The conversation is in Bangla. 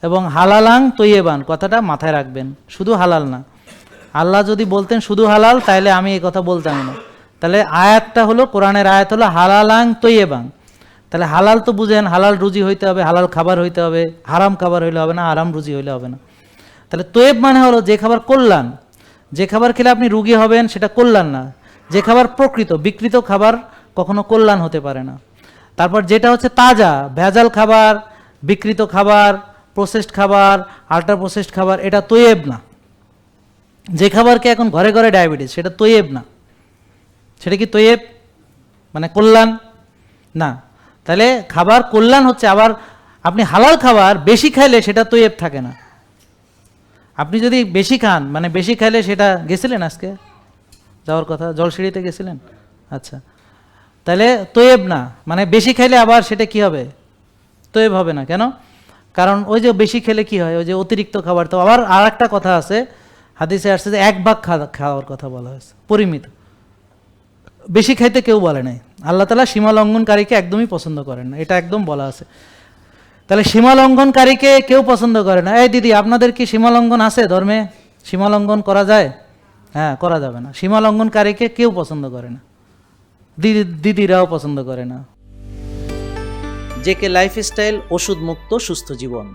এবং হালালাং তৈয়েবান কথাটা মাথায় রাখবেন, শুধু হালাল না। আল্লাহ যদি বলতেন শুধু হালাল তাহলে আমি এই কথা বলতাম না। তাহলে আয়াতটা হলো, কোরআনের আয়াত হলো হালালাং তৈয়েবাং। তাহলে হালাল তো বুঝেন, হালাল রুজি হইতে হবে, হালাল খাবার হইতে হবে, হারাম খাবার হইলে হবে না, হারাম রুজি হইলে হবে না। তাহলে তৈয়েব মানে হলো যে খাবার কল্যাণ, যে খাবার খেলে আপনি রুগী হবেন সেটা কল্যাণ না। যে খাবার প্রকৃত, বিকৃত খাবার কখনো কল্যাণ হতে পারে না। তারপর যেটা হচ্ছে তাজা, ভেজাল খাবার, বিকৃত খাবার, প্রসেসড খাবার, আল্ট্রা প্রসেসড খাবার, এটা তৈয়েব না। যে খাবারকে এখন ঘরে ঘরে ডায়াবেটিস, সেটা তৈয়েব না। সেটা কি তৈয়েব মানে কল্যাণ না? তাহলে খাবার কল্যাণ হচ্ছে, আবার আপনি হালাল খাবার বেশি খাইলে সেটা তৈয়েব থাকে না। আপনি যদি বেশি খান, মানে বেশি খাইলে সেটা, গেছিলেন আজকে যাওয়ার কথা, জলসিঁড়িতে গেছিলেন? আচ্ছা, তাহলে তৈয়েব না, মানে বেশি খাইলে আবার সেটা কি হবে? তৈয়েব হবে না। কেন? কারণ ওই যে বেশি খেলে কি হয়, ওই যে অতিরিক্ত খাবার। তো আবার আর একটা কথা আছে, হাদিসে আসছে যে 1 ভাগ খাওয়ার কথা বলা হয়েছে, পরিমিত। বেশি খাইতে কেউ বলে নাই। আল্লাহ তাআলা সীমা লঙ্ঘনকারীকে একদমই পছন্দ করেন না, এটা একদম বলা আছে। তাহলে সীমা লঙ্ঘনকারীকে কেউ পছন্দ করে না। এই দিদি, আপনাদের কি সীমা লঙ্ঘন আছে ধর্মে? সীমা লঙ্ঘন করা যায়? হ্যাঁ, করা যাবে না। সীমা লঙ্ঘনকারীকে কেউ পছন্দ করে না, দিদিরাও পছন্দ করে না। জেকে লাইফস্টাইল, ওষুধ মুক্ত সুস্থ জীবন।